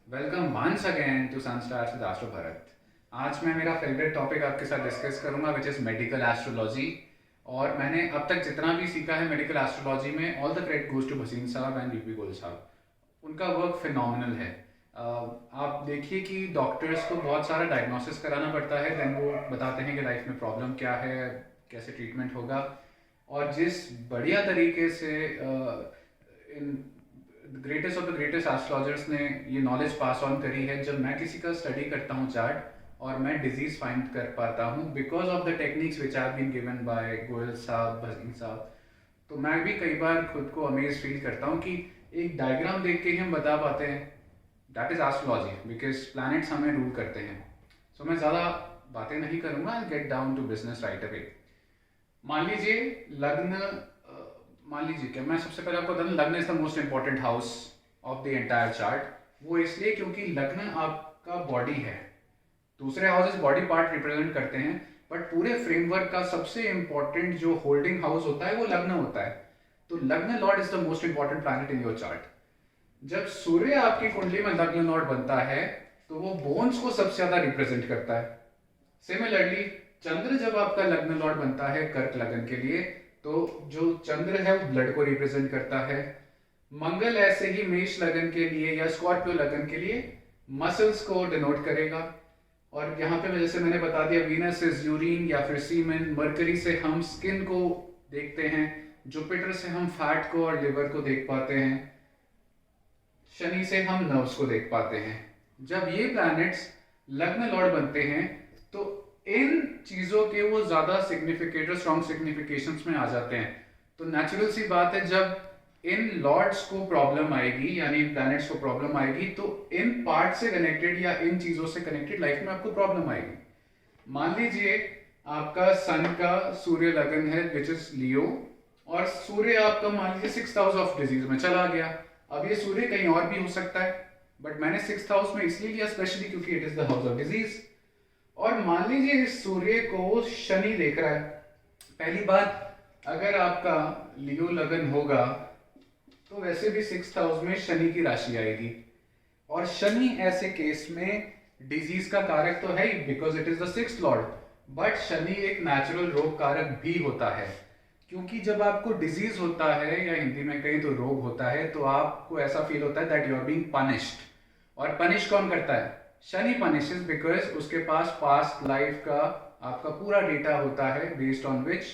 Welcome once again to Sunstars with astro Bharat. आज मैं मेरा फेवरेट टॉपिक आपके साथ डिस्कस करूंगा विच इज़ मेडिकल एस्ट्रोलॉजी। और मैंने अब तक जितना भी सीखा है मेडिकल एस्ट्रोलॉजी में, all the credit goes to Bhasin साहब एंड यूपी गोयल साहब। उनका वर्क फिनोमिनल है। आप देखिए कि डॉक्टर्स को बहुत सारा डायग्नोसिस कराना पड़ता है, देन वो बताते हैं कि लाइफ में प्रॉब्लम क्या है, कैसे ट्रीटमेंट होगा। और जिस बढ़िया तरीके से इन greatest of the greatest astrologers ने ये नॉलेज पास ऑन करी है, जब मैं किसी का स्टडी करता हूँ चार्ट और मैं डिजीज फाइंड कर पाता हूँ because of the techniques which have been given by Goyal साहब, भसीन साहब, तो मैं भी कई बार खुद को अमेज फील करता हूँ कि एक डायग्राम देख के ही हम बता पाते हैं that is astrology, because planets हमें रूल करते हैं। सो मैं ज़्यादा बातें नहीं करूँगा, I get down to business right away. मान लीजिए लग्न, मान लीजिए क्या, मैं सबसे पहले आपको बता दूं, लग्न is the most important house of the entire chart. वो इसलिए क्योंकि लग्न आपका बॉडी है। दूसरे हाउसेस बॉडी पार्ट रिप्रेजेंट करते हैं, बट पूरे फ्रेमवर्क का सबसे इंपॉर्टेंट जो होल्डिंग हाउस होता है वो लग्न होता है। तो लग्न lord is the most important planet in your chart. जब सूर्य आपकी कुंडली में लग्न लॉर्ड बनता है तो वो बोन्स को सबसे ज्यादा रिप्रेजेंट करता है। सिमिलरली चंद्र जब आपका लग्न लॉर्ड बनता है कर्क लगन के लिए, तो जो चंद्र है वो ब्लड को रिप्रेजेंट करता है। मंगल ऐसे ही मेष लगन के लिए या स्कॉर्पियो लगन के लिए मसल्स को डिनोट करेगा। और यहाँ पे जैसे मैंने बता दिया, वीनस इज यूरिन या फिर सीमेन। मरकरी से हम स्किन को देखते हैं, जुपिटर से हम फैट को और लिवर को देख पाते हैं, शनि से हम नर्व्स को देख पाते हैं। जब ये प्लैनेट्स लग्न लॉर्ड बनते हैं तो इन चीजों के वो ज्यादा सिग्निफिकेट और स्ट्रॉन्ग सिग्निफिकेशंस में आ जाते हैं। तो नेचुरल सी बात है, जब इन लॉर्ड्स को प्रॉब्लम आएगी यानी इन प्लैनेट्स को प्रॉब्लम आएगी तो इन पार्ट से कनेक्टेड या इन चीजों से कनेक्टेड लाइफ में आपको प्रॉब्लम आएगी। मान लीजिए आपका सन का सूर्य लगन है विच इज लियो, और सूर्य आपका मान लीजिए 6th हाउस ऑफ डिजीज में चला गया। अब ये सूर्य कहीं और भी हो सकता है, बट मैंने 6th हाउस में इसलिए लिया स्पेशली क्योंकि it is the house of disease. और मान लीजिए इस सूर्य को शनि देख रहा है। पहली बात, अगर आपका लियो लगन होगा तो वैसे भी 6th हाउस में शनि की राशि आएगी, और शनि ऐसे केस में डिजीज का कारक तो है ही because it is the 6th lord, but Shani एक नेचुरल रोग कारक भी होता है। क्योंकि जब आपको डिजीज होता है या हिंदी में कहीं तो रोग होता है, तो आपको ऐसा फील होता है that you are being punished. और पनिश कौन करता है? शनि पनिशेस, बिकॉज उसके पास पास्ट लाइफ का आपका पूरा डेटा होता है बेस्ड ऑन विच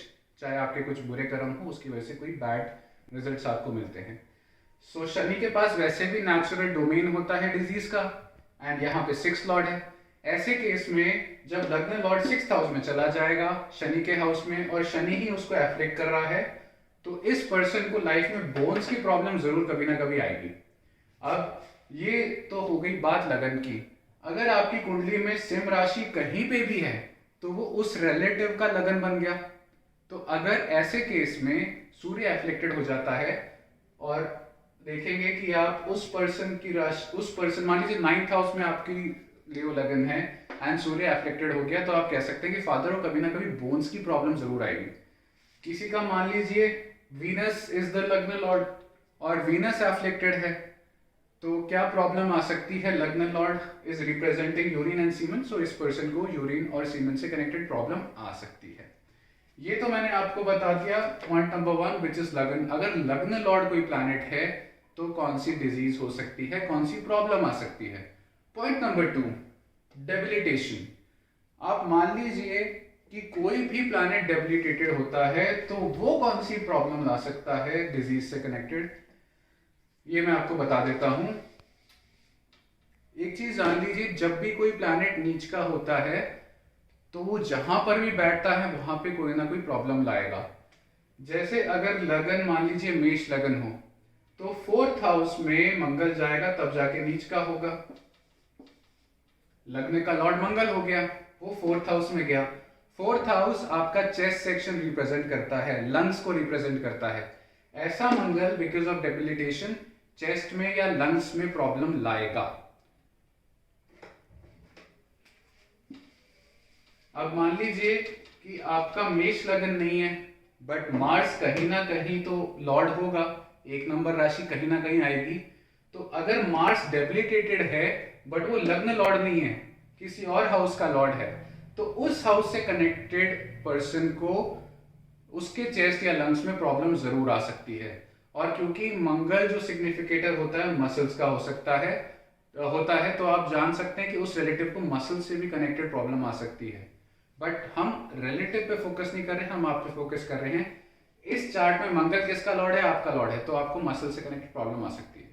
चाहे आपके कुछ बुरे कर्म हो उसकी वजह से कोई बैड रिजल्ट्स आपको मिलते हैं। सो शनि के पास वैसे भी नेचुरल डोमेन होता है डिजीज का, एंड यहाँ पे 6th लॉर्ड है। ऐसे केस में जब लग्न लॉर्ड 6th हाउस में चला जाएगा शनि के हाउस में, और शनि ही उसको एफ्लिक्ट कर रहा है, तो इस पर्सन को लाइफ में बोन्स की प्रॉब्लम जरूर कभी ना कभी आएगी। अब ये तो हो गई बात लगन की। अगर आपकी कुंडली में सिंह राशि कहीं पे भी है तो वो उस रिलेटिव का लगन बन गया। तो अगर ऐसे केस में सूर्य एफ्लिक्टेड हो जाता है, और देखेंगे कि आप उस पर्सन की राशि, उस पर्सन मान लीजिए 9th हाउस में आपकी लियो लगन है एंड सूर्य एफ्लिक्टेड हो गया, तो आप कह सकते हैं कि फादर को कभी ना कभी बोन्स की प्रॉब्लम जरूर आएगी। किसी का मान लीजिए Venus is the lagna lord और वीनस एफ्लिक्टेड है, तो क्या प्रॉब्लम आ सकती है? Lagna lord is representing urine and semen, so इस पर्सन को यूरिन और सीमेन से कनेक्टेड प्रॉब्लम आ सकती है। ये तो मैंने आपको बता दिया पॉइंट नंबर 1 विच इज लगन। अगर लग्न लॉर्ड कोई प्लैनेट है तो कौन सी डिजीज हो सकती है, कौन सी प्रॉब्लम आ सकती है। Point number 2, debilitation. आप मान लीजिए कि कोई भी प्लैनेट डेबिलिटेटेड होता है तो वो कौन सी प्रॉब्लम ला सकता है डिजीज से कनेक्टेड, ये मैं आपको बता देता हूं। एक चीज जान लीजिए, जब भी कोई प्लैनेट नीच का होता है तो वो जहां पर भी बैठता है वहां पे कोई ना कोई प्रॉब्लम लाएगा। जैसे अगर लगन मान लीजिए मेष लगन हो तो 4th हाउस में मंगल जाएगा, तब जाके नीच का होगा। लग्न का लॉर्ड मंगल हो गया, वो 4th हाउस में गया। 4th हाउस आपका चेस्ट सेक्शन रिप्रेजेंट करता है, लंग्स को रिप्रेजेंट करता है। ऐसा मंगल बिकॉज ऑफ डेबिलिटेशन चेस्ट में या लंग्स में प्रॉब्लम लाएगा। अब मान लीजिए कि आपका मेष लगन नहीं है, बट मार्स कहीं ना कहीं तो लॉर्ड होगा, 1 नंबर राशि कहीं ना कहीं आएगी। तो अगर मार्स डेबिलिटेटेड है बट वो लग्न लॉर्ड नहीं है, किसी और हाउस का लॉर्ड है, तो उस हाउस से कनेक्टेड पर्सन को उसके चेस्ट या लंग्स में प्रॉब्लम जरूर आ सकती है। और क्योंकि मंगल जो सिग्निफिकेटर होता है मसल्स का होता है, तो आप जान सकते हैं कि उस रिलेटिव को मसल से भी कनेक्टेड प्रॉब्लम आ सकती है। बट हम रिलेटिव पे फोकस नहीं कर रहे हैं, हम आप पे फोकस कर रहे हैं। इस चार्ट में मंगल किसका लॉर्ड है? आपका लॉर्ड है, तो आपको मसल से कनेक्टेड प्रॉब्लम आ सकती है।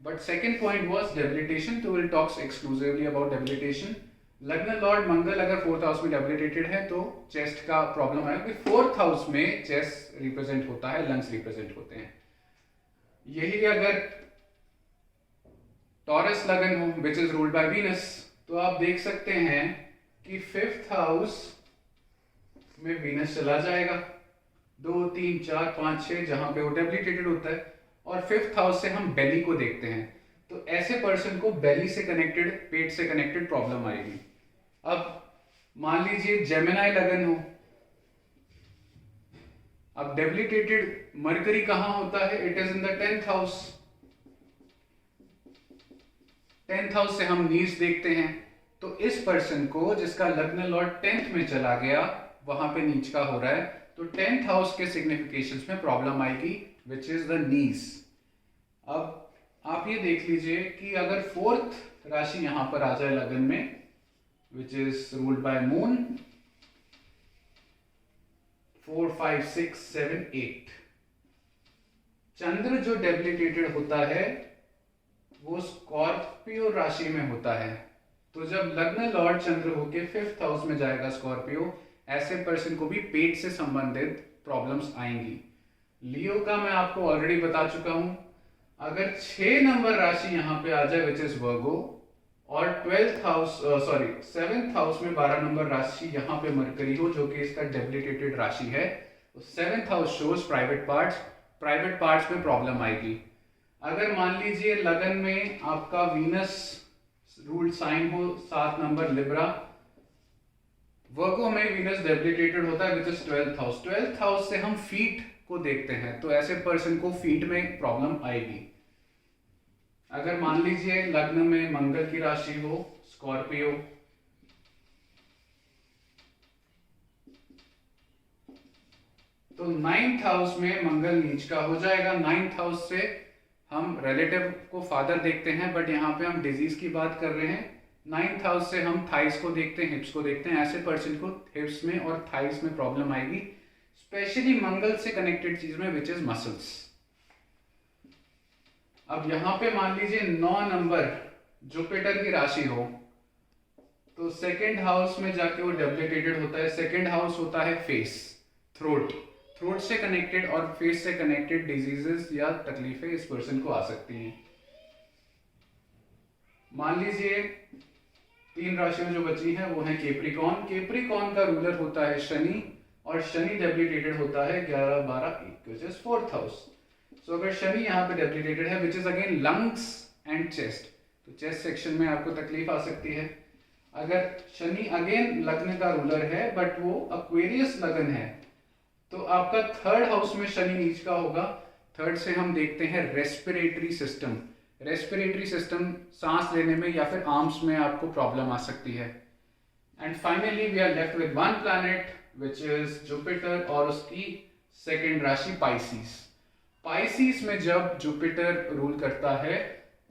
But second point was debilitation, तो will talks exclusively about debilitation. लग्न लॉर्ड मंगल अगर फोर्थ हाउस में डेबिलिटेटेड है तो चेस्ट का प्रॉब्लम आएगा, क्योंकि फोर्थ हाउस में चेस्ट रिप्रेजेंट होता है, लंग्स रिप्रेजेंट होते हैं। यही अगर टॉरस लगन हो which is ruled by Venus, तो आप देख सकते हैं कि फिफ्थ हाउस में वीनस चला जाएगा, 2 3 4 5 6 जहां पे वो डेबिलिटेटेड होता है, और फिफ्थ हाउस से हम बेली को देखते हैं, तो ऐसे पर्सन को बेली से कनेक्टेड, पेट से कनेक्टेड प्रॉब्लम आएगी। अब मान लीजिए जेमिनाई लगन हो, अब डेबिलिटेटेड मरकरी कहां होता है? It is in the 10th house. 10th house से हम नीच देखते हैं, तो इस पर्सन को जिसका लग्न लॉर्ड 10th में चला गया, वहां पे नीच का हो रहा है, तो 10th हाउस के सिग्निफिकेशंस में प्रॉब्लम आएगी विच इज द नीज। अब आप ये देख लीजिए कि अगर फोर्थ राशि यहां पर आ जाए लगन में which is ruled by moon, 4 5 6 7 8, चंद्र जो डेबिलिटेटेड होता है वो स्कॉर्पियो राशि में होता है, तो जब लग्न लॉर्ड चंद्र होके फिफ्थ हाउस में जाएगा स्कॉर्पियो, ऐसे पर्सन को भी पेट से संबंधित प्रॉब्लम्स आएंगी। लियो का मैं आपको ऑलरेडी बता चुका हूं, अगर 6 नंबर राशि यहां पे आ जाए विच इज वर्गो, और 7th हाउस में 12 नंबर राशि यहां पे मरकरी हो जो कि इसका डेबिलिटेटेड राशि है, तो 7th house shows private parts में प्रॉब्लम आएगी। अगर मान लीजिए लगन में आपका वीनस रूल्ड साइन हो 7 नंबर लिब्रा, वर्गो में वीनस डेबिलिटेटेड होता है which is 12th house. 12th house से हम फीट को देखते हैं, तो ऐसे पर्सन को फीट में प्रॉब्लम आएगी। अगर मान लीजिए लग्न में मंगल की राशि हो स्कॉर्पियो, तो 9th हाउस में मंगल नीच का हो जाएगा। 9th हाउस से हम रिलेटिव को फादर देखते हैं, बट यहाँ पे हम डिजीज की बात कर रहे हैं। 9th हाउस से हम थाइस को देखते हैं, हिप्स को देखते हैं, ऐसे पर्सन को हिप्स में और थाइस में प्रॉब्लम आएगी, स्पेशली मंगल से कनेक्टेड चीज में विच इज मसल्स। अब यहां पे मान लीजिए 9 नंबर जुपिटर की राशि हो, तो 2nd हाउस में जाके वो डेबिलिटेटेड होता है। 2nd हाउस होता है फेस, थ्रोट से कनेक्टेड और फेस से कनेक्टेड डिजीजेस या तकलीफें इस पर्सन को आ सकती हैं। मान लीजिए 3 राशियां जो बची हैं वो है केप्रिकॉन का रूलर होता है शनि, और शनि डेबिलिटेटेड होता है 11 12 1 विच इज 4th हाउस। सो अगर शनि यहाँ पे डेबिलिटेटेड है which is again lungs and chest, तो चेस्ट सेक्शन में आपको तकलीफ आ सकती है। अगर शनि अगेन लग्न का रूलर है बट वो एक्वेरियस लगन है, तो आपका 3rd हाउस में शनि नीच का होगा। 3rd से हम देखते हैं रेस्पिरेटरी सिस्टम, सांस लेने में या फिर आर्म्स में आपको प्रॉब्लम आ सकती है। And finally we are left with one planet which is Jupiter, और उसकी 2nd राशि पाइसिस में जब जुपिटर रूल करता है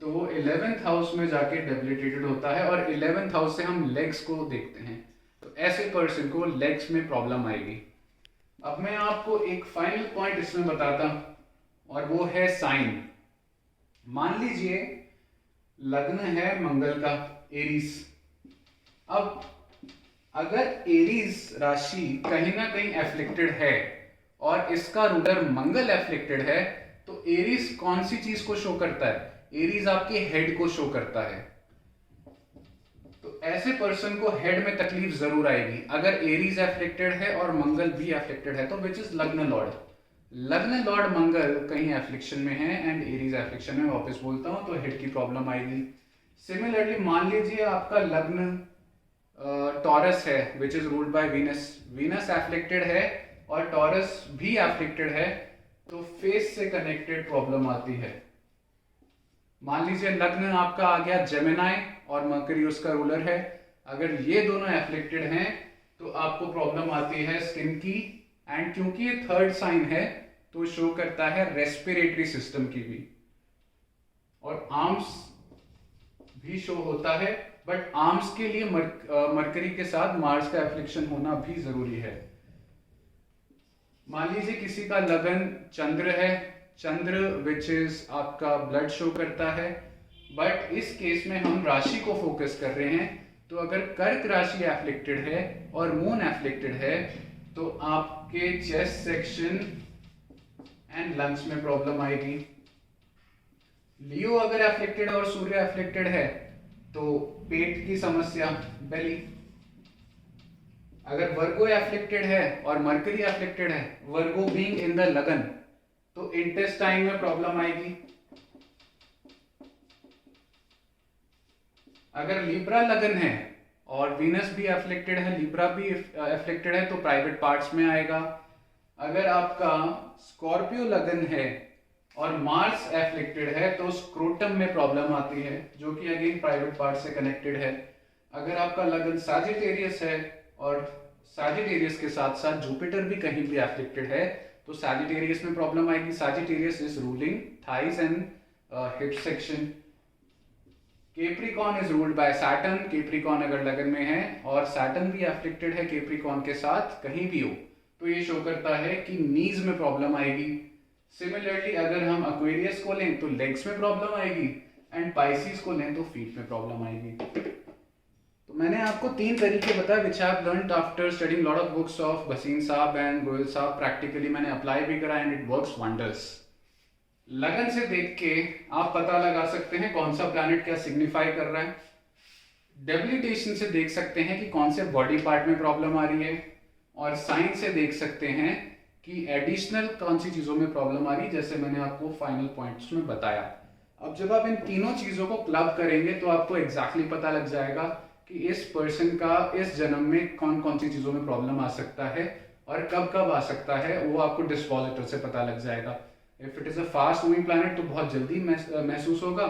तो वो 11th हाउस में जाके डेबिलिटेटेड होता है, और 11th हाउस से हम लेग्स को देखते हैं, तो ऐसे पर्सन को लेग्स में प्रॉब्लम आएगी। अब मैं आपको एक फाइनल पॉइंट इसमें बताता हूं, और वो है साइन। मान लीजिए लग्न है मंगल का एरीज, अब अगर एरीज राशि कहीं ना कहीं एफ्लिक्टेड है और इसका रूलर मंगल एफ्लिक्टेड है, तो एरीज कौन सी चीज को शो करता है? एरीज आपके हेड को शो करता है, तो ऐसे पर्सन को हेड में तकलीफ जरूर आएगी। अगर एरीज एफ्लिक्टेड है और मंगल भी एफ्लिक्टेड है, तो विच इज लग्न लॉर्ड मंगल कहीं एफ्लिक्शन में है एंड एरीज एफ्लिक्शन में, वापस बोलता हूं, तो हेड की प्रॉब्लम आएगी। सिमिलरली मान लीजिए आपका लग्न टॉरस है which is ruled by Venus afflicted है और टॉरस भी एफ्लिक्टेड है, तो फेस से कनेक्टेड प्रॉब्लम आती है। मान लीजिए लग्न आपका आ गया जेमिनाई और मरकरी उसका रूलर है, अगर ये दोनों एफ्लिक्टेड हैं तो आपको प्रॉब्लम आती है स्किन की, एंड क्योंकि ये थर्ड साइन है तो शो करता है रेस्पिरेटरी सिस्टम की भी, और आर्म्स भी शो होता है, बट आर्म्स के लिए मरकरी के साथ मार्स का एफ्लिक्शन होना भी जरूरी है। मान लीजिए किसी का लगन चंद्र है, चंद्र विच इज आपका ब्लड शो करता है, बट इस केस में हम राशि को फोकस कर रहे हैं, तो अगर कर्क राशि एफ्लिक्टेड है और मून एफ्लिक्टेड है तो आपके चेस्ट सेक्शन एंड लंग्स में प्रॉब्लम आएगी। लियो अगर एफ्लिक्टेड और सूर्य एफ्लिक्टेड है तो पेट की समस्या, बेली। अगर वर्गो एफ्लिक्टेड है और मरकरी एफ्लिक्टेड है, वर्गो बीइंग इन द लगन, तो इंटेस्टाइन में प्रॉब्लम आएगी। अगर लिब्रा लगन है और वीनस भी एफ्लिक्टेड है, लिब्रा भी एफ्लिक्टेड है, तो प्राइवेट पार्ट्स में आएगा। अगर आपका स्कॉर्पियो लगन है और मार्स एफ्लिक्टेड है तो स्क्रोटम में प्रॉब्लम आती है, जो कि अगेन प्राइवेट पार्ट से कनेक्टेड है। अगर आपका लगन सैजिटेरियस है और सैजिटेरियस के साथ साथ जुपिटर भी कहीं भी एफ्लिक्टेड है तो सैजिटेरियस में प्रॉब्लम आएगी। Sagittarius is ruling thighs and hip section. Capricorn is ruled by Saturn, Capricorn अगर लगन में है और सैटर्न भी एफ्लिक्टेड है केप्रिकॉन के साथ कहीं भी हो तो ये शो करता है कि नीज में प्रॉब्लम आएगी। सिमिलरली अगर हम एक्वेरियस को लें तो लेग्स में प्रॉब्लम आएगी, एंड पाइसिस को लें तो फीट में प्रॉब्लम आएगी। तो मैंने आपको 3 तरीके बताए which I have learned after studying lot of books of Bhasin साहब एंड गोयल साहब। प्रैक्टिकली मैंने अप्लाई भी करा एंड इट वर्क्स वंडर्स। लगन से देख के आप पता लगा सकते हैं कौन सा प्लैनेट क्या सिग्निफाई कर रहा है। डेबिलिटेशन से देख सकते हैं कि कौन से बॉडी पार्ट में प्रॉब्लम आ रही है, और साइन से देख सकते हैं कि एडिशनल कौन सी चीज़ों में प्रॉब्लम आ रही है, जैसे मैंने आपको फाइनल पॉइंट्स में बताया। अब जब आप इन तीनों चीज़ों को क्लब करेंगे तो आपको एग्जैक्टली पता लग जाएगा कि इस पर्सन का इस जन्म में कौन कौन सी चीज़ों में प्रॉब्लम आ सकता है और कब कब आ सकता है, वो आपको डिस्पोजिटर से पता लग जाएगा। If it is a fast moving planet तो बहुत जल्दी महसूस होगा,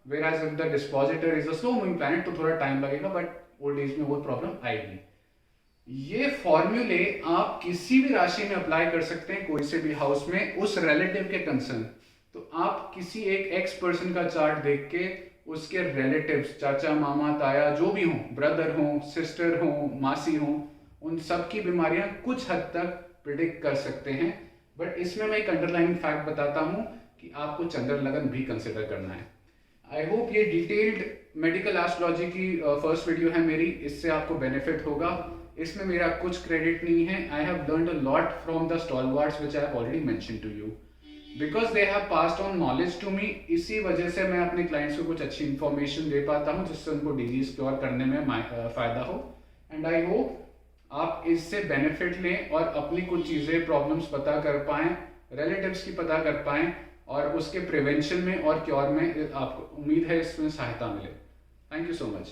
whereas if the dispositor is a slow moving planet तो थोड़ा टाइम लगेगा, बट ओल्ड एज में वो प्रॉब्लम आएगी। ये फॉर्मूले आप किसी भी राशि में अप्लाई कर सकते हैं, कोई से भी हाउस में, उस रिलेटिव के कंसर्न। तो आप किसी एक एक्स पर्सन का चार्ट देख के उसके रिलेटिव्स, चाचा मामा ताया जो भी हों, ब्रदर हों, सिस्टर हों, मासी हों, उन सब की बीमारियां कुछ हद तक प्रिडिक्ट कर सकते हैं। बट इसमें मैं एक अंडरलाइनिंग फैक्ट बताता हूं कि आपको चंद्र लगन भी कंसिडर करना है। आई होप ये डिटेल्ड मेडिकल एस्ट्रोलॉजी की फर्स्ट वीडियो है मेरी, इससे आपको बेनिफिट होगा। इसमें मेरा कुछ क्रेडिट नहीं है। I have learned a lot from the stalwarts which I have already mentioned to you, because they have passed on knowledge to me. इसी वजह से मैं अपने क्लाइंट्स को कुछ अच्छी इंफॉर्मेशन दे पाता हूँ जिससे उनको डिजीज क्योर करने में फायदा हो। एंड आई होप आप इससे बेनिफिट लें और अपनी कुछ चीज़ें, प्रॉब्लम्स पता कर पाएँ, रिलेटिव्स की पता कर पाएँ, और उसके प्रिवेंशन में और क्योर में आपको उम्मीद है इसमें सहायता मिले। Thank you so much.